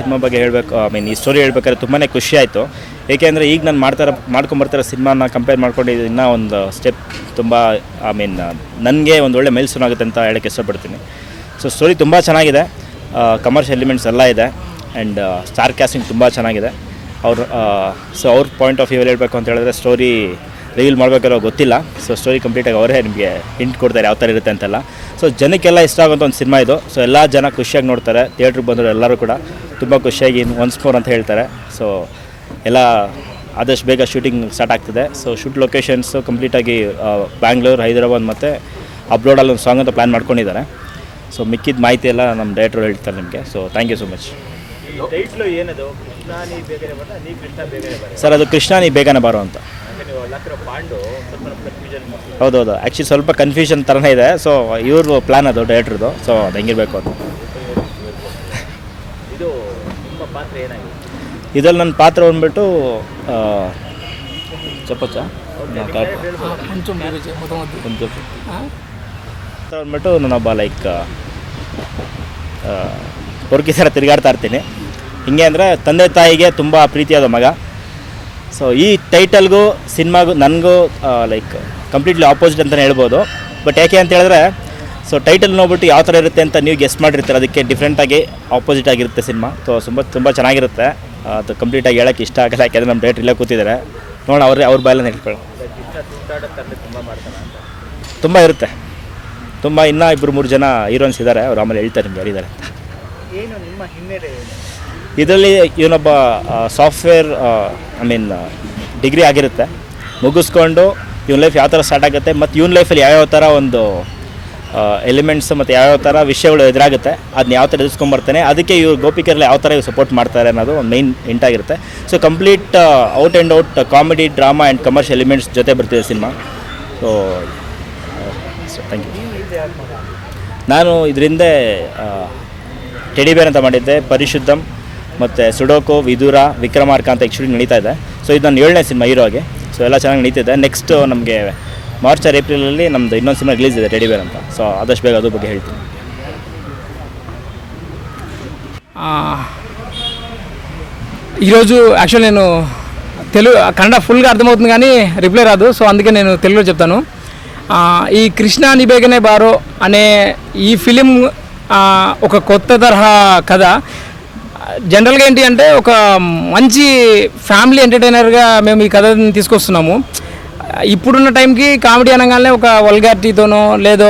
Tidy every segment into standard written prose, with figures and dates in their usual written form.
Cinema ಬಗ್ಗೆ ಹೇಳಬೇಕು, ಈ ಸ್ಟೋರಿ ಹೇಳ್ಬೇಕಾದ್ರೆ ತುಂಬಾ ಖುಷಿ ಆಯಿತು. ಏಕೆಂದರೆ ಈಗ ನಾನು ಮಾಡ್ಕೊಂಬರ್ತಿರೋ ಸಿನಿಮಾನ ಕಂಪೇರ್ ಮಾಡ್ಕೊಂಡು ಇನ್ನೂ ಒಂದು ಸ್ಟೆಪ್ ತುಂಬ ನನಗೆ ಒಂದು ಒಳ್ಳೆ ಮೈಲ್ಸ್ಟೋನ್ ಆಗುತ್ತೆ ಅಂತ ಹೇಳೋಕ್ಕೆ ಇಷ್ಟಪಡ್ತೀನಿ. ಸೊ ಸ್ಟೋರಿ ತುಂಬ ಚೆನ್ನಾಗಿದೆ, ಕಮರ್ಷಿಯಲ್ ಎಲಿಮೆಂಟ್ಸ್ ಎಲ್ಲ ಇದೆ ಆ್ಯಂಡ್ ಸ್ಟಾರ್ ಕ್ಯಾಸ್ಟಿಂಗ್ ತುಂಬ ಚೆನ್ನಾಗಿದೆ. ಅವ್ರ ಪಾಯಿಂಟ್ ಆಫ್ ವ್ಯೂವಲ್ಲಿ ಹೇಳಬೇಕು ಅಂತ ಹೇಳಿದ್ರೆ ಸ್ಟೋರಿ ರಿವೀಲ್ ಮಾಡಬೇಕಾರೋ ಗೊತ್ತಿಲ್ಲ. ಸೊ ಸ್ಟೋರಿ ಕಂಪ್ಲೀಟಾಗಿ ಅವರೇ ನಿಮಗೆ ಹಿಂಟ್ ಕೊಡ್ತಾರೆ ಯಾವ ಥರ ಇರುತ್ತೆ ಅಂತೆಲ್ಲ. ಸೊ ಜನಕ್ಕೆಲ್ಲ ಇಷ್ಟ ಆಗೋಂಥ ಒಂದು ಸಿನಿಮಾ ಇದು. ಸೊ ಎಲ್ಲ ಜನ ಖುಷಿಯಾಗಿ ನೋಡ್ತಾರೆ, ಥಿಯೇಟ್ರಿಗೆ ಬಂದರು ಎಲ್ಲರೂ ಕೂಡ ತುಂಬ ಖುಷಿಯಾಗಿ ಒನ್ಸ್ ಮೋರ್ ಅಂತ ಹೇಳ್ತಾರೆ. ಸೊ ಎಲ್ಲ ಆದಷ್ಟು ಬೇಗ ಶೂಟಿಂಗ್ ಸ್ಟಾರ್ಟ್ ಆಗ್ತಿದೆ. ಸೊ ಶೂಟ್ ಲೊಕೇಶನ್ಸು ಕಂಪ್ಲೀಟಾಗಿ ಬ್ಯಾಂಗ್ಳೂರು, ಹೈದರಾಬಾದ್ ಮತ್ತು ಅಬ್ರೋಡಲ್ಲಿ ಒಂದು ಸಾಂಗ್ ಅಂತ ಪ್ಲ್ಯಾನ್ ಮಾಡ್ಕೊಂಡಿದ್ದಾರೆ. ಸೊ ಮಿಕ್ಕಿದ ಮಾಹಿತಿ ಎಲ್ಲ ನಮ್ಮ ಡೈರೆಕ್ಟ್ರು ಹೇಳ್ತಾರೆ ನಿಮಗೆ. So thank you so much. Sir ಅದು ಕೃಷ್ಣ ನೀ ಬೇಗನೆ ಬಾರೋ ಅಂತ. ಹೌದೌದು, ಆ್ಯಕ್ಚುಲಿ ಸ್ವಲ್ಪ ಕನ್ಫ್ಯೂಷನ್ ಥರನೇ ಇದೆ. ಸೊ ಇವ್ರದ್ದು ಪ್ಲ್ಯಾನ್ ಅದು ಡೈರೆಕ್ಟ್ರದ್ದು. ಸೊ ಅದು ಹೆಂಗಿರಬೇಕು ಅದು. ಇದರಲ್ಲಿ ನನ್ನ ಪಾತ್ರ ಬಂದ್ಬಿಟ್ಟು ಬಂದ್ಬಿಟ್ಟು ನಾನೊಬ್ಬ ಪೊರ್ಕಿ ಥರ ತಿರುಗಾಡ್ತಾ ಇರ್ತೀನಿ. ಹಿಂಗೆ ಅಂದರೆ ತಂದೆ ತಾಯಿಗೆ ತುಂಬ ಪ್ರೀತಿಯಾದ ಮಗ. ಸೊ ಈ ಟೈಟಲ್ಗೂ ಸಿನಿಮಾಗೂ ನನಗೂ ಕಂಪ್ಲೀಟ್ಲಿ ಆಪೋಸಿಟ್ ಅಂತಲೇ ಹೇಳ್ಬೋದು. ಬಟ್ ಯಾಕೆ ಅಂತ ಹೇಳಿದ್ರೆ ಸೊ ಟೈಟಲ್ ನೋಡ್ಬಿಟ್ಟು ಯಾವ ಥರ ಇರುತ್ತೆ ಅಂತ ನೀವು ಗೆಸ್ ಮಾಡಿರ್ತೀರ, ಅದಕ್ಕೆ ಡಿಫ್ರೆಂಟಾಗಿ ಆಪೋಸಿಟ್ ಆಗಿರುತ್ತೆ ಸಿನಿಮಾ. ಸೊ ತುಂಬ ಚೆನ್ನಾಗಿರುತ್ತೆ. ಅದು ಕಂಪ್ಲೀಟಾಗಿ ಹೇಳೋಕ್ಕೆ ಇಷ್ಟ ಆಗಲ್ಲ, ಯಾಕೆಂದರೆ ನಮ್ಮ ಡೈರೆಕ್ಟ್ರ್ ಇಲ್ಲೇ ಕೂತಿದ್ದಾರೆ. ನೋಡೋಣ ಅವ್ರ ಬಾಯೆಲ್ಲ ಹೇಳ್ಕೊಳ್ಳಿ. ತುಂಬ ಇರುತ್ತೆ, ತುಂಬ ಇನ್ನೂ 2-3 ಜನ ಹೀರೋಯಿನ್ಸ್ ಇದ್ದಾರೆ. ಅವ್ರು ಆಮೇಲೆ ಹೇಳ್ತಾರೆ ನಿಮ್ಗೆ ಯಾರಿದ್ದಾರೆ ಅಂತ. ಇದರಲ್ಲಿ ಇವನೊಬ್ಬ ಸಾಫ್ಟ್ವೇರ್ ಡಿಗ್ರಿ ಆಗಿರುತ್ತೆ, ಮುಗಿಸ್ಕೊಂಡು ಇವನ ಲೈಫ್ ಯಾವ ಥರ ಸ್ಟಾರ್ಟ್ ಆಗುತ್ತೆ ಮತ್ತು ಇವನ ಲೈಫಲ್ಲಿ ಯಾವ್ಯಾವ ಥರ ಒಂದು ಎಲಿಮೆಂಟ್ಸ್ ಮತ್ತು ಯಾವ್ಯಾವ ಥರ ವಿಷಯಗಳು ಎದುರಾಗುತ್ತೆ ಅದನ್ನ ಯಾವ ಥರ ಎದುರಿಸ್ಕೊಂಬರ್ತಾನೆ, ಅದಕ್ಕೆ ಇವ್ರು ಗೋಪಿಕರಲ್ಲಿ ಯಾವ ಥರ ಇವ್ರು ಸಪೋರ್ಟ್ ಮಾಡ್ತಾರೆ ಅನ್ನೋದು ಒಂದು ಮೇನ್ ಇಂಟಾಗಿರುತ್ತೆ. So complete out and out comedy, drama and commercial elements ಜೊತೆ ಬರ್ತಿದೆ ಸಿನಿಮಾ. So thank you. ನಾನು ಇದರಿಂದ ಟೆಡಿಬೇರ್ ಅಂತ ಮಾಡಿದ್ದೆ, ಪರಿಶುದ್ಧಂ ಮತ್ತು ಸುಡೋಕೋ, ವಿದುರ, ವಿಕ್ರಮಾರ್ಕ ಅಂತ ಆ್ಯಕ್ಚುಲಿ ನಡೀತಾ ಇದೆ. ಸೊ ಇದು ನನ್ನ 7ನೇ ಸಿನಿಮಾ ಹೀರೋಗೆ. ಸೊ ಎಲ್ಲ ಚೆನ್ನಾಗಿ ನಡೀತಿದೆ. ನೆಕ್ಸ್ಟ್ ನಮಗೆ ಮಾರ್ಚ್ ಆರ್ ಏಪ್ರಿಲಲ್ಲಿ ನಮ್ಮದು ಇನ್ನೊಂದು ಸಿನಿಮಾ ರಿಲೀಸ್ ಇದೆ, ಟೆಡಿಬೇರ್ ಅಂತ. ಸೊ ಆದಷ್ಟು ಬೇಗ ಅದ್ರ ಬಗ್ಗೆ ಹೇಳ್ತೀನಿ. ఈరోజు యాక్చువల్ నేను కన్నడ ఫుల్గా అర్థమవుతుంది కానీ రిప్లై రాదు. సో అందుకే నేను తెలుగులో చెప్తాను. ఈ కృష్ణ నీ బేగనే బారో అనే ఈ ఫిలిం ఒక కొత్త తరహా కథ. జనరల్గా ఏంటి అంటే ఒక మంచి ఫ్యామిలీ ఎంటర్టైనర్గా మేము ఈ కథని తీసుకొస్తున్నాము. ఇప్పుడున్న టైంకి కామెడీ అనగానే ఒక వల్గారిటీతోనో లేదో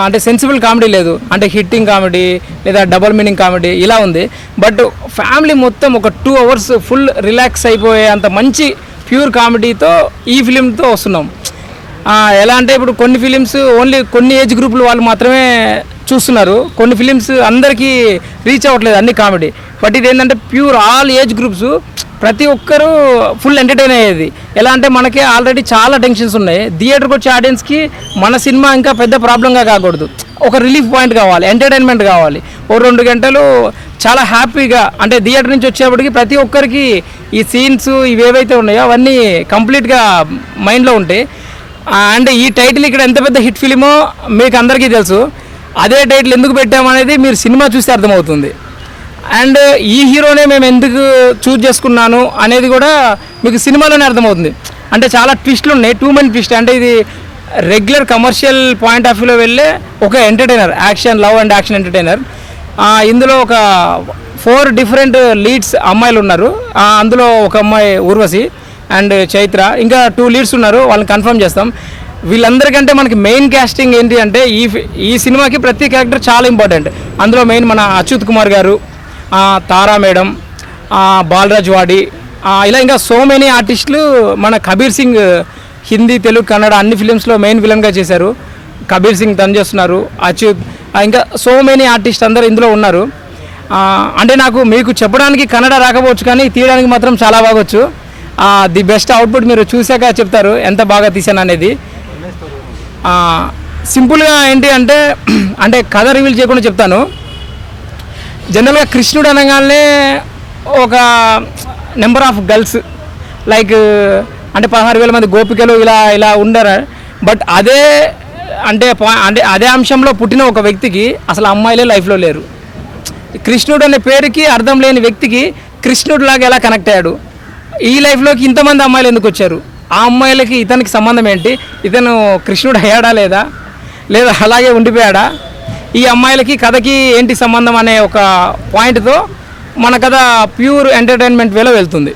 అంటే సెన్సిబుల్ కామెడీ లేదు, అంటే హిట్టింగ్ కామెడీ లేదా డబల్ మీనింగ్ కామెడీ ఇలా ఉంది. బట్ ఫ్యామిలీ మొత్తం ఒక 2 hours ఫుల్ రిలాక్స్ అయిపోయే అంత మంచి ప్యూర్ కామెడీతో ఈ ఫిలింతో వస్తున్నాం. ఎలా అంటే ఇప్పుడు కొన్ని ఫిలిమ్స్ ఓన్లీ కొన్ని ఏజ్ గ్రూపుల వాళ్ళు మాత్రమే చూస్తున్నారు, కొన్ని ఫిలిమ్స్ అందరికీ రీచ్ అవ్వట్లేదు అన్ని కామెడీ. బట్ ఇది ఏంటంటే ప్యూర్ ఆల్ ఏజ్ గ్రూప్స్ ప్రతి ఒక్కరూ ఫుల్ ఎంటర్టైన్ అయ్యేది. ఎలా అంటే మనకి ఆల్రెడీ చాలా టెన్షన్స్ ఉన్నాయి, థియేటర్కి వచ్చే ఆడియన్స్కి మన సినిమా ఇంకా పెద్ద ప్రాబ్లంగా కాకూడదు, ఒక రిలీఫ్ పాయింట్ కావాలి, ఎంటర్టైన్మెంట్ కావాలి. ఓ 2 గంటలు చాలా హ్యాపీగా అంటే థియేటర్ నుంచి వచ్చేప్పటికి ప్రతి ఒక్కరికి ఈ సీన్స్ ఇవేవైతే ఉన్నాయో అవన్నీ కంప్లీట్గా మైండ్లో ఉంటాయి. అండ్ ఈ టైటిల్ ఇక్కడ ఎంత పెద్ద హిట్ ఫిలిమో మీకు అందరికీ తెలుసు. అదే టైటిల్ ఎందుకు పెట్టామనేది మీరు సినిమా చూస్తే అర్థమవుతుంది. అండ్ ఈ హీరోనే మేము ఎందుకు చూజ్ చేసుకున్నాను అనేది కూడా మీకు సినిమాలోనే అర్థమవుతుంది. అంటే చాలా ట్విస్ట్లు ఉన్నాయి, 2 many ట్విస్ట్. అంటే ఇది రెగ్యులర్ కమర్షియల్ పాయింట్ ఆఫ్ వ్యూలో వెళ్ళే ఒక entertainer, action, love and action entertainer. ఇందులో ఒక 4 different లీడ్స్ అమ్మాయిలు ఉన్నారు. అందులో ఒక అమ్మాయి ఊర్వశి అండ్ చైత్ర, ఇంకా 2 leads ఉన్నారు, వాళ్ళని కన్ఫర్మ్ చేస్తాం. వీళ్ళందరికంటే మనకి మెయిన్ క్యాస్టింగ్ ఏంటి అంటే ఈ సినిమాకి ప్రతి క్యారెక్టర్ చాలా ఇంపార్టెంట్. అందులో మెయిన్ మన అచ్యుత్ కుమార్ గారు, తారా మేడం, బాలరాజ్ వాడి, ఇలా ఇంకా సో మెనీ ఆర్టిస్టులు. మన కబీర్ సింగ్ హిందీ, తెలుగు, కన్నడ అన్ని ఫిలిమ్స్లో మెయిన్ విలన్గా చేశారు. కబీర్ సింగ్ తను చేస్తున్నారు, అచ్యుత్, ఇంకా సో మెనీ ఆర్టిస్ట్ అందరూ ఇందులో ఉన్నారు. అంటే మీకు చెప్పడానికి కన్నడ రాకపోవచ్చు కానీ తీయడానికి మాత్రం చాలా బాగొచ్చు. ది బెస్ట్ అవుట్పుట్ మీరు చూశాక చెప్తారు ఎంత బాగా తీసాను అనేది. సింపుల్గా ఏంటి అంటే కథ రివీల్ చేయకుండా చెప్తాను. జనరల్గా కృష్ణుడు అనగానే ఒక నెంబర్ ఆఫ్ గర్ల్స్ లైక్ అంటే 16,000 మంది గోపికలు ఇలా ఉండరు. బట్ అదే అంశంలో పుట్టిన ఒక వ్యక్తికి అసలు అమ్మాయిలే లైఫ్లో లేరు. కృష్ణుడు అనే పేరుకి అర్థం లేని వ్యక్తికి కృష్ణుడు లాగా ఎలా కనెక్ట్ అయ్యాడు, ఈ లైఫ్లోకి ఇంతమంది అమ్మాయిలు ఎందుకు వచ్చారు, ఆ అమ్మాయిలకి ఇతనికి సంబంధం ఏంటి, ఇతను కృష్ణుడు అయ్యాడా లేదా అలాగే ఉండిపోయాడా, ఈ అమ్మాయిలకి కథకి ఏంటి సంబంధం అనే ఒక పాయింట్తో మన కథ ప్యూర్ ఎంటర్టైన్మెంట్ వేలో వెళ్తుంది.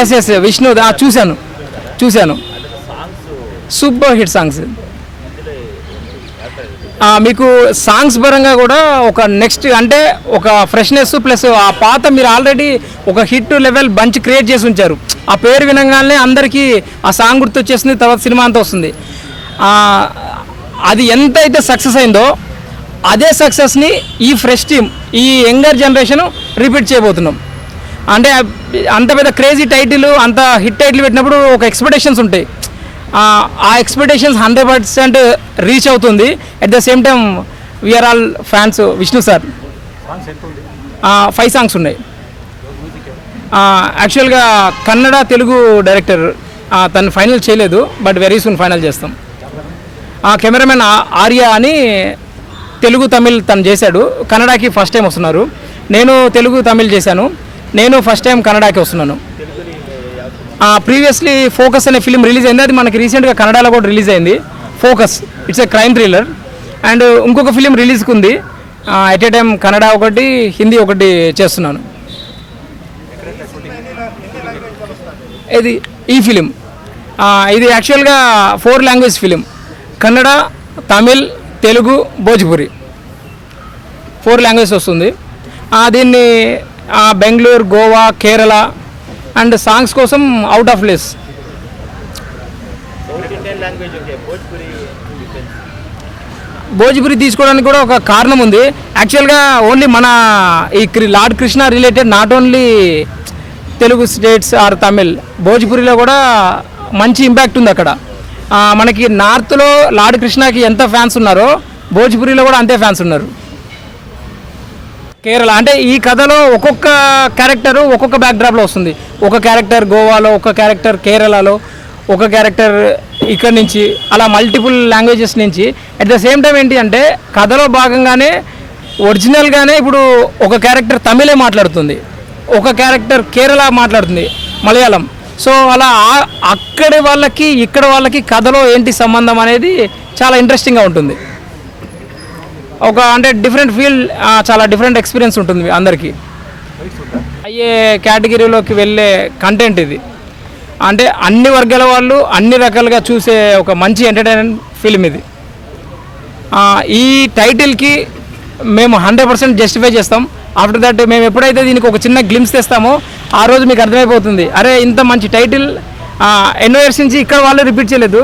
ఎస్ విష్ణు చూశాను సూపర్ హిట్ సాంగ్స్. మీకు సాంగ్స్ పరంగా కూడా ఒక నెక్స్ట్ అంటే ఒక ఫ్రెష్నెస్ ప్లస్ ఆ పాత మీరు ఆల్రెడీ ఒక హిట్ లెవెల్ బంచ్ క్రియేట్ చేసి ఉంచారు, ఆ పేరు వినగానే అందరికీ ఆ సాంగ్ గుర్తొచ్చేస్తుంది, తర్వాత సినిమా అంతా వస్తుంది. అది ఎంత అయితే సక్సెస్ అయిందో అదే సక్సెస్ని ఈ ఫ్రెష్ టీమ్ ఈ యంగర్ జనరేషన్ రిపీట్ చేయబోతున్నాం. అంటే అంత పెద్ద క్రేజీ టైటిల్ అంత హిట్ టైటిల్ పెట్టినప్పుడు ఒక ఎక్స్పెక్టేషన్స్ ఉంటాయి, ఆ ఎక్స్పెక్టేషన్స్ 100% రీచ్ అవుతుంది. At the same time we are all fans Vishnu sir. 5 songs ఉన్నాయి. యాక్చువల్గా కన్నడ తెలుగు డైరెక్టర్ తను ఫైనల్ చేయలేదు, బట్ వెరీ సూన్ ఫైనల్ చేస్తాం. కెమెరామెన్ ఆర్య అని తెలుగు తమిళ్ తను చేశాడు, కన్నడకి ఫస్ట్ టైం వస్తున్నారు. నేను తెలుగు తమిళ్ చేశాను, నేను ఫస్ట్ టైం కన్నడకి వస్తున్నాను. ప్రీవియస్లీ ఫోకస్ అనే ఫిలిం రిలీజ్ అయింది, అది మనకి రీసెంట్గా కన్నడలో కూడా రిలీజ్ అయింది. Focus it's a crime thriller. And ఇంకొక ఫిలిం రిలీజ్కి ఉంది, ఎట్ ఏ టైం కన్నడ ఒకటి హిందీ ఒకటి చేస్తున్నాను. ఈ ఫిలిం ఇది యాక్చువల్గా 4 language film, Kannada, Tamil, Telugu, Bhojpuri 4 language వస్తుంది. దీన్ని బెంగళూరు, గోవా, కేరళ అండ్ సాంగ్స్ కోసం అవుట్ ఆఫ్ ప్లేస్. భోజ్పురి తీసుకోవడానికి కూడా ఒక కారణం ఉంది. యాక్చువల్గా ఓన్లీ మన ఈ lord Krishna related not only Telugu states or Tamil, భోజ్పురిలో కూడా మంచి ఇంపాక్ట్ ఉంది అక్కడ. మనకి నార్త్లో లార్డ్ కృష్ణకి ఎంత ఫ్యాన్స్ ఉన్నారో భోజ్పురిలో కూడా అంతే ఫ్యాన్స్ ఉన్నారు. కేరళ అంటే ఈ కథలో ఒక్కొక్క క్యారెక్టరు ఒక్కొక్క బ్యాక్డ్రాప్లో వస్తుంది. ఒక క్యారెక్టర్ గోవాలో, ఒక క్యారెక్టర్ కేరళలో, ఒక క్యారెక్టర్ ఇక్కడ నుంచి, అలా మల్టిపుల్ లాంగ్వేజెస్ నుంచి. అట్ ద సేమ్ టైం ఏంటి అంటే కథలో భాగంగానే ఒరిజినల్గానే ఇప్పుడు ఒక క్యారెక్టర్ తమిళే మాట్లాడుతుంది, ఒక క్యారెక్టర్ కేరళ మాట్లాడుతుంది, మలయాళం. సో అలా అక్కడి వాళ్ళకి ఇక్కడ వాళ్ళకి కథలో ఏంటి సంబంధం అనేది చాలా ఇంట్రెస్టింగ్గా ఉంటుంది. ఒక అంటే డిఫరెంట్ ఫీల్, చాలా డిఫరెంట్ ఎక్స్పీరియన్స్ ఉంటుంది అందరికీ. అయ్యే కేటగిరీలోకి వెళ్ళే కంటెంట్ ఇది. అంటే అన్ని వర్గాల వాళ్ళు అన్ని రకాలుగా చూసే ఒక మంచి ఎంటర్టైన్మెంట్ ఫిల్మ్ ఇది. ఈ టైటిల్కి మేము 100% జస్టిఫై చేస్తాం. ఆఫ్టర్ దట్ మేము ఎప్పుడైతే దీనికి ఒక చిన్న గ్లిమ్స్ తెస్తామో ఆ రోజు మీకు అర్థమైపోతుంది, అరే ఇంత మంచి టైటిల్ ఎన్నో ఇయర్స్ నుంచి ఇక్కడ వాళ్ళు రిపీట్ చేయలేదు,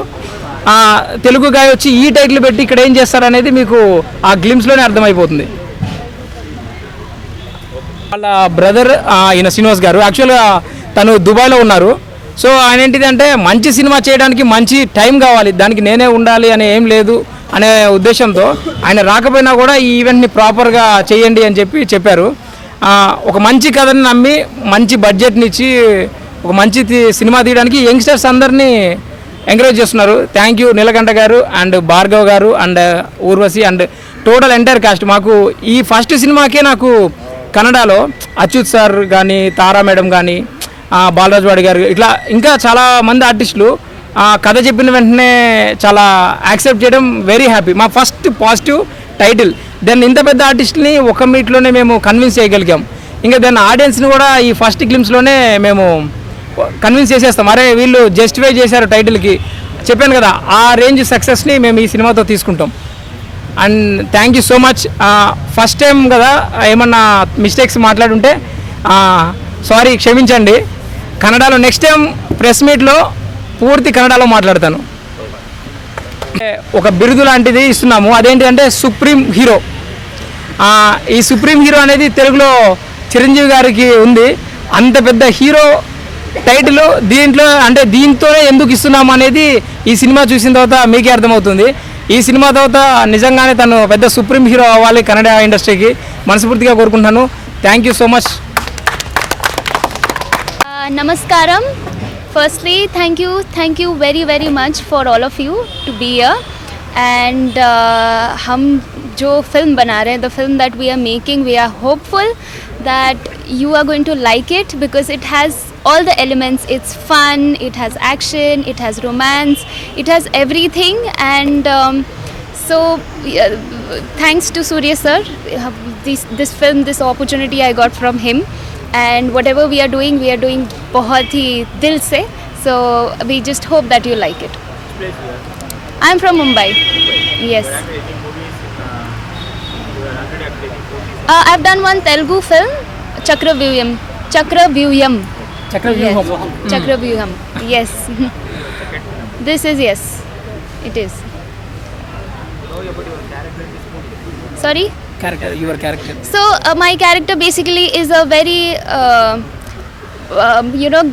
తెలుగు గాయ వచ్చి ఈ టైటిల్ పెట్టి ఇక్కడ ఏం చేస్తారనేది మీకు ఆ గ్లిమ్స్లోనే అర్థమైపోతుంది. వాళ్ళ బ్రదర్ ఈయన శ్రీనివాస్ గారు యాక్చువల్గా తను దుబాయ్లో ఉన్నారు. సో ఆయన ఏంటిదంటే మంచి సినిమా చేయడానికి మంచి టైం కావాలి, దానికి నేనే ఉండాలి అని ఏం లేదు అనే ఉద్దేశంతో ఆయన రాకపోయినా కూడా ఈ ఈవెంట్ని ప్రాపర్గా చేయండి అని చెప్పారు. ఒక మంచి కథని నమ్మి మంచి బడ్జెట్ని ఇచ్చి ఒక మంచి సినిమా తీయడానికి యంగ్స్టర్స్ అందరినీ ఎంకరేజ్ చేస్తున్నారు. థ్యాంక్ యూ నీలకంఠ గారు అండ్ భార్గవ్ గారు and Urvashi and total entire cost. మాకు ఈ ఫస్ట్ సినిమాకే నాకు కన్నడలో అచ్యుత్ సార్ కానీ, తారా మేడం కానీ, బాలరాజువాడి గారు, ఇట్లా ఇంకా చాలా మంది ఆర్టిస్టులు కథ చెప్పిన వెంటనే చాలా యాక్సెప్ట్ చేయడం వెరీ హ్యాపీ. మా ఫస్ట్ పాజిటివ్ టైటిల్, దెన్ ఇంత పెద్ద ఆర్టిస్ట్ని ఒక మీట్లోనే మేము కన్విన్స్ చేయగలిగాం. ఇంకా దెన్ ఆడియన్స్ని కూడా ఈ ఫస్ట్ గ్లిమ్స్లోనే మేము కన్విన్స్ చేసేస్తాం. అరే వీళ్ళు జస్టిఫై చేశారు టైటిల్కి, చెప్పాను కదా, ఆ రేంజ్ సక్సెస్ని మేము ఈ సినిమాతో తీసుకుంటాం. And thank you so much. First time కదా, ఏమన్నా మిస్టేక్స్ మాట్లాడుంటే సారీ, క్షమించండి. కన్నడలో నెక్స్ట్ టైం ప్రెస్ మీట్లో పూర్తి కన్నడలో మాట్లాడతాను. ఒక బిరుదు లాంటిది ఇస్తున్నాము, అదేంటంటే సుప్రీం హీరో. ఈ సుప్రీం హీరో అనేది తెలుగులో చిరంజీవి గారికి ఉంది. అంత పెద్ద హీరో టైటిల్ దీంట్లో, అంటే దీంతోనే ఎందుకు ఇస్తున్నాము అనేది ఈ సినిమా చూసిన తర్వాత మీకే అర్థమవుతుంది. ఈ సినిమా తర్వాత నిజంగానే తను పెద్ద సుప్రీం హీరో అవ్వాలి కన్నడ ఇండస్ట్రీకి మనస్ఫూర్తిగా కోరుకుంటున్నాను. Thank you so much. Namaskaram. Firstly, thank you very much for all of you to be here. And हम जो फिल्म बना रहे हैं, the film that we are making, we are hopeful that you are going to like it because it has all the elements. It's fun, it has action, it has romance, it has everything. And so thanks to Surya sir, this film, this opportunity I got from him, and whatever we are doing बहुत ही दिल से. So we just hope that you like it. I'm from Mumbai. Yes. I've done one Telugu film, Chakravyuham. Yes. Chakravyuham. Yes. This is, yes, it is. Sorry? Character, your character. So my character basically is a very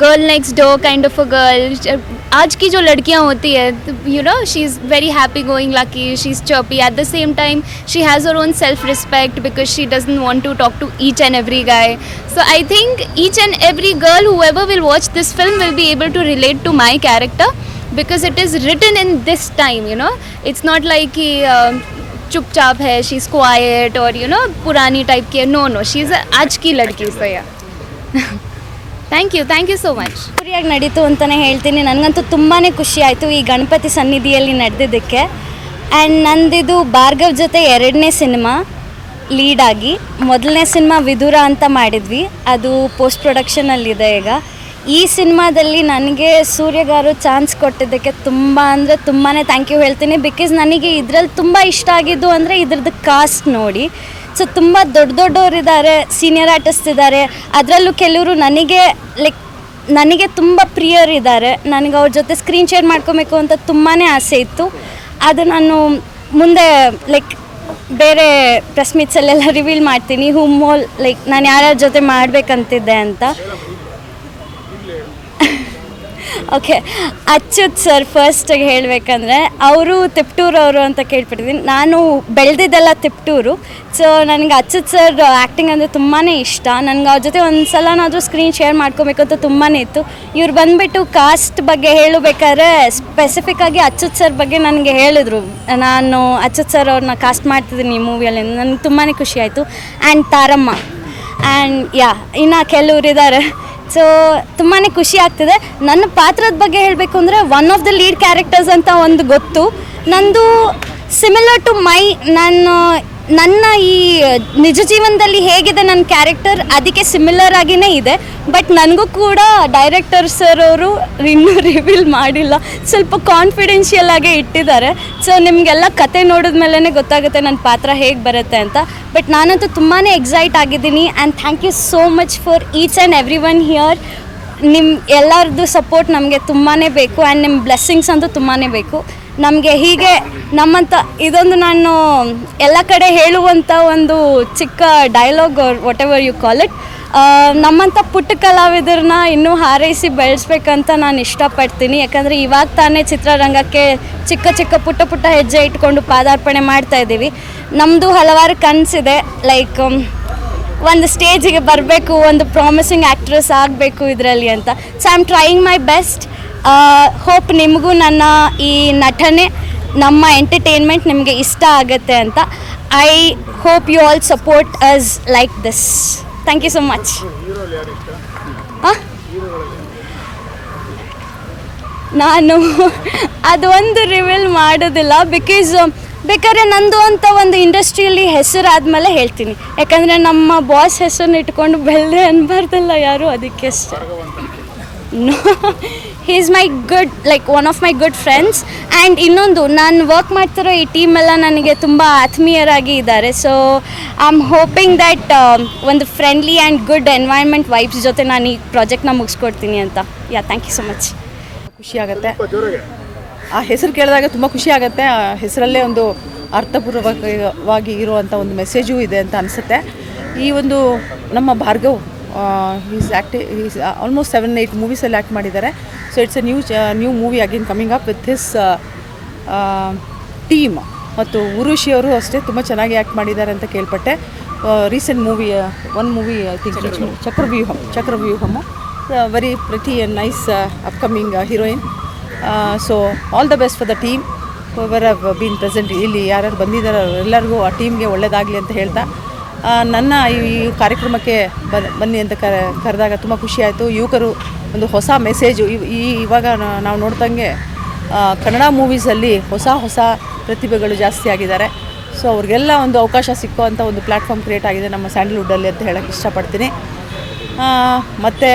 girl next door kind of a girl. आज की जो लड़कियाँ होती है, she is very happy going lucky, she's chirpy. At the same time, she has her own self respect because she doesn't want to talk to each and every guy. So I think each and every girl, whoever will watch this film, will be able to relate to my character because it is written in this time. It's not like कि चुपचाप है, she's quiet or पुरानी type की है. No, she's आज की लड़की. So yeah. Thank you so much. ಸೂರ್ಯಾಗಿ ನಡೀತು ಅಂತಲೇ ಹೇಳ್ತೀನಿ. ನನಗಂತೂ ತುಂಬಾ ಖುಷಿ ಆಯಿತು ಈ ಗಣಪತಿ ಸನ್ನಿಧಿಯಲ್ಲಿ ನಡೆದಿದ್ದಕ್ಕೆ. ಆ್ಯಂಡ್ ನಂದಿದು ಭಾರ್ಗವ್ ಜೊತೆ 2ನೇ ಸಿನಿಮಾ ಲೀಡಾಗಿ. ಮೊದಲನೇ ಸಿನಿಮಾ ವಿದುರ ಅಂತ ಮಾಡಿದ್ವಿ, ಅದು ಪೋಸ್ಟ್ ಪ್ರೊಡಕ್ಷನಲ್ಲಿದೆ ಈಗ. ಈ ಸಿನಿಮಾದಲ್ಲಿ ನನಗೆ ಸೂರ್ಯಗಾರು ಚಾನ್ಸ್ ಕೊಟ್ಟಿದ್ದಕ್ಕೆ ತುಂಬಾ ಥ್ಯಾಂಕ್ ಯು ಹೇಳ್ತೀನಿ. ಬಿಕಾಸ್ ನನಗೆ ಇದರಲ್ಲಿ ತುಂಬ ಇಷ್ಟ ಆಗಿದ್ದು ಅಂದರೆ ಇದ್ರದ್ದು ಕಾಸ್ಟ್ ನೋಡಿ. ಸೊ ತುಂಬ ದೊಡ್ಡವರಿದ್ದಾರೆ, ಸೀನಿಯರ್ ಆರ್ಟಿಸ್ಟ್ ಇದ್ದಾರೆ, ಅದರಲ್ಲೂ ಕೆಲವರು ನನಗೆ ತುಂಬ ಪ್ರಿಯರಿದ್ದಾರೆ. ನನಗೆ ಅವ್ರ ಜೊತೆ ಸ್ಕ್ರೀನ್ ಶೇರ್ ಮಾಡ್ಕೊಬೇಕು ಅಂತ ತುಂಬಾ ಆಸೆ ಇತ್ತು. ಅದು ನಾನು ಮುಂದೆ ಬೇರೆ ಪ್ರೆಸ್ ಮೀಟ್ಸಲ್ಲೆಲ್ಲ ರಿವೀಲ್ ಮಾಡ್ತೀನಿ ನಾನು ಯಾರ್ಯಾರ ಜೊತೆ ಮಾಡಬೇಕಂತಿದ್ದೆ ಅಂತ. ಓಕೆ, ಅಚ್ಯುತ್ ಸರ್ ಫಸ್ಟಿಗೆ ಹೇಳಬೇಕಂದ್ರೆ ಅವರು ತಿಪ್ಟೂರವರು ಅಂತ ಕೇಳ್ಬಿಟ್ಟಿದ್ದೀನಿ. ನಾನು ಬೆಳೆದಿದ್ದೆಲ್ಲ ತಿಪ್ಟೂರು. ಸೊ ನನಗೆ ಅಚ್ಯುತ್ ಸರ್ ಆ್ಯಕ್ಟಿಂಗ್ ಅಂದರೆ ತುಂಬಾ ಇಷ್ಟ. ನನಗೆ ಅವ್ರ ಜೊತೆ ಒಂದು ಸಲನಾದರೂ ಸ್ಕ್ರೀನ್ ಶೇರ್ ಮಾಡ್ಕೋಬೇಕು ಅಂತ ತುಂಬಾ ಇತ್ತು. ಇವ್ರು ಬಂದುಬಿಟ್ಟು ಕಾಸ್ಟ್ ಬಗ್ಗೆ ಹೇಳಬೇಕಾದ್ರೆ ಸ್ಪೆಸಿಫಿಕ್ಕಾಗಿ ಅಚ್ಯುತ್ ಸರ್ ಬಗ್ಗೆ ನನಗೆ ಹೇಳಿದ್ರು. ನಾನು ಅಚ್ಯುತ್ ಸರ್ ಅವ್ರನ್ನ ಕಾಸ್ಟ್ ಮಾಡ್ತಿದ್ದೀನಿ ಈ ಮೂವಿಯಲ್ಲಿ. ನನಗೆ ತುಂಬಾ ಖುಷಿ ಆಯಿತು. ಆ್ಯಂಡ್ ತಾರಮ್ಮ ಆ್ಯಂಡ್ ಇನ್ನು ಕೆಲವರಿದ್ದಾರೆ. ಸೊ ತುಂಬಾ ಖುಷಿ ಆಗ್ತಿದೆ. ನನ್ನ ಪಾತ್ರದ ಬಗ್ಗೆ ಹೇಳಬೇಕು ಅಂದರೆ one of the lead characters ಅಂತ ಒಂದು ಗೊತ್ತು. ನಂದು ಸಿಮಿಲರ್ ಟು ನನ್ನ ಈ ನಿಜ ಜೀವನದಲ್ಲಿ ಹೇಗಿದೆ ನನ್ನ ಕ್ಯಾರೆಕ್ಟರ್, ಅದಕ್ಕೆ ಸಿಮಿಲರ್ ಆಗಿಯೇ ಇದೆ. ಬಟ್ ನನಗೂ ಕೂಡ ಡೈರೆಕ್ಟರ್ ಸರ್ ಅವರು ಇನ್ನೂ ರಿವೀಲ್ ಮಾಡಿಲ್ಲ, ಸ್ವಲ್ಪ ಕಾನ್ಫಿಡೆನ್ಷಿಯಲ್ ಆಗೇ ಇಟ್ಟಿದ್ದಾರೆ. ಸೊ ನಿಮಗೆಲ್ಲ ಕತೆ ನೋಡಿದ್ಮೇಲೆ ಗೊತ್ತಾಗುತ್ತೆ ನನ್ನ ಪಾತ್ರ ಹೇಗೆ ಬರುತ್ತೆ ಅಂತ. ಬಟ್ ನಾನಂತೂ ತುಂಬಾ ಎಕ್ಸೈಟ್ ಆಗಿದ್ದೀನಿ. And thank you so much for each and every one here. ನಿಮ್ಮ ಎಲ್ಲರದ್ದು ಸಪೋರ್ಟ್ ನಮಗೆ ತುಂಬಾ ಬೇಕು. ಆ್ಯಂಡ್ ನಿಮ್ಮ ಬ್ಲೆಸ್ಸಿಂಗ್ಸ್ ಅಂತೂ ತುಂಬಾ ಬೇಕು ನಮಗೆ. ಹೀಗೆ ನಮ್ಮಂಥ ಇದೊಂದು ನಾನು ಎಲ್ಲ ಕಡೆ ಹೇಳುವಂಥ ಒಂದು ಚಿಕ್ಕ dialogue whatever you call it, ನಮ್ಮಂಥ ಪುಟ್ಟ ಕಲಾವಿದರನ್ನ ಇನ್ನೂ ಹಾರೈಸಿ ಬೆಳೆಸ್ಬೇಕಂತ ನಾನು ಇಷ್ಟಪಡ್ತೀನಿ. ಯಾಕಂದರೆ ಇವಾಗ ತಾನೇ ಚಿತ್ರರಂಗಕ್ಕೆ ಚಿಕ್ಕ ಪುಟ್ಟ ಹೆಜ್ಜೆ ಇಟ್ಕೊಂಡು ಪಾದಾರ್ಪಣೆ ಮಾಡ್ತಾಯಿದ್ದೀವಿ. ನಮ್ಮದು ಹಲವಾರು ಕನಸಿದೆ, ಒಂದು ಸ್ಟೇಜಿಗೆ ಬರಬೇಕು, ಒಂದು ಪ್ರಾಮಿಸಿಂಗ್ ಆ್ಯಕ್ಟ್ರೆಸ್ ಆಗಬೇಕು ಇದರಲ್ಲಿ ಅಂತ. So I am trying my best. Hope ನಿಮಗೂ ನನ್ನ ಈ ನಟನೆ, ನಮ್ಮ ಎಂಟರ್ಟೈನ್ಮೆಂಟ್ ನಿಮಗೆ ಇಷ್ಟ ಆಗುತ್ತೆ ಅಂತ. I hope you all support us like this. Thank you so much. ನಾನು ಅದು ಒಂದು ರಿವೀಲ್ ಮಾಡೋದಿಲ್ಲ. ಬೇಕಾದ್ರೆ ನಂದು ಅಂತ ಒಂದು ಇಂಡಸ್ಟ್ರಿಯಲ್ಲಿ ಹೆಸರಾದ್ಮೇಲೆ ಹೇಳ್ತೀನಿ. ಯಾಕಂದರೆ ನಮ್ಮ ಬಾಸ್ ಹೆಸರನ್ನ ಇಟ್ಕೊಂಡು ಬೆಳೆದೆ ಅನ್ಬಾರ್ದಲ್ಲ ಯಾರು, ಅದಕ್ಕೆ ಅಷ್ಟೇ. No, he is my good one of my good friends. And ಇನ್ನೊಂದು, ನಾನು ವರ್ಕ್ ಮಾಡ್ತಿರೋ ಈ ಟೀಮೆಲ್ಲ ನನಗೆ ತುಂಬ ಆತ್ಮೀಯರಾಗಿ ಇದ್ದಾರೆ. So I am hoping that ಒಂದು friendly and good environment vibes ಜೊತೆ ನಾನು ಈ ಪ್ರಾಜೆಕ್ಟ್ನ ಮುಗಿಸ್ಕೊಡ್ತೀನಿ ಅಂತ. Thank you so much. ಖುಷಿ ಆಗುತ್ತೆ ಆ ಹೆಸರು ಕೇಳಿದಾಗ, ತುಂಬ ಖುಷಿ ಆಗುತ್ತೆ. ಆ ಹೆಸರಲ್ಲೇ ಒಂದು ಅರ್ಥಪೂರ್ವಕವಾಗಿ ಇರುವಂಥ ಒಂದು ಮೆಸೇಜು ಇದೆ ಅಂತ ಅನಿಸುತ್ತೆ. ಈ ಒಂದು ನಮ್ಮ ಭಾರ್ಗವ್ ಈಸ್ ಆಲ್ಮೋಸ್ಟ್ 7-8 ಮೂವೀಸಲ್ಲಿ ಆ್ಯಕ್ಟ್ ಮಾಡಿದ್ದಾರೆ. So it's a new movie again coming up with his team. ಮತ್ತು ಉರುಷಿಯವರು ಅಷ್ಟೇ ತುಂಬ ಚೆನ್ನಾಗಿ ಆ್ಯಕ್ಟ್ ಮಾಡಿದ್ದಾರೆ ಅಂತ ಕೇಳ್ಪಟ್ಟೆ. Recent movie, one movie I think Chakravyuham, very pretty and nice upcoming heroine. So all the best for the team. Over been present ಇಲ್ಲಿ ಯಾರ್ಯಾರು ಬಂದಿದ್ದಾರೋ ಎಲ್ಲರಿಗೂ ಆ ಟೀಮ್ಗೆ ಒಳ್ಳೆಯದಾಗಲಿ ಅಂತ ಹೇಳ್ತಾ ನನ್ನ ಈ ಕಾರ್ಯಕ್ರಮಕ್ಕೆ ಬನ್ನಿ ಅಂತ ಕರೆದಾಗ ತುಂಬ ಖುಷಿಯಾಯಿತು. ಯುವಕರು ಒಂದು ಹೊಸ ಮೆಸೇಜು ಇವಾಗ ನಾವು ನೋಡ್ದಂಗೆ ಕನ್ನಡ ಮೂವೀಸಲ್ಲಿ ಹೊಸ ಪ್ರತಿಭೆಗಳು ಜಾಸ್ತಿ ಆಗಿದ್ದಾರೆ. ಸೊ ಅವ್ರಿಗೆಲ್ಲ ಒಂದು ಅವಕಾಶ ಸಿಕ್ಕುವಂಥ ಒಂದು ಪ್ಲ್ಯಾಟ್ಫಾರ್ಮ್ ಕ್ರಿಯೇಟ್ ಆಗಿದೆ ನಮ್ಮ ಸ್ಯಾಂಡಲ್ವುಡ್ಡಲ್ಲಿ ಅಂತ ಹೇಳೋಕ್ಕೆ ಇಷ್ಟಪಡ್ತೀನಿ. ಮತ್ತು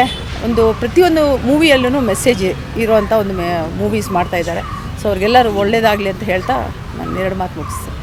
ಒಂದು ಪ್ರತಿಯೊಂದು ಮೂವಿಯಲ್ಲೂ ಮೆಸೇಜ್ ಇರುವಂಥ ಒಂದು ಮೂವೀಸ್ ಮಾಡ್ತಾಯಿದ್ದಾರೆ. ಸೊ ಅವ್ರಿಗೆಲ್ಲರೂ ಒಳ್ಳೆಯದಾಗಲಿ ಅಂತ ಹೇಳ್ತಾ ನಾನು 2 ಮಾತು ಮುಗಿಸ್ತೀನಿ.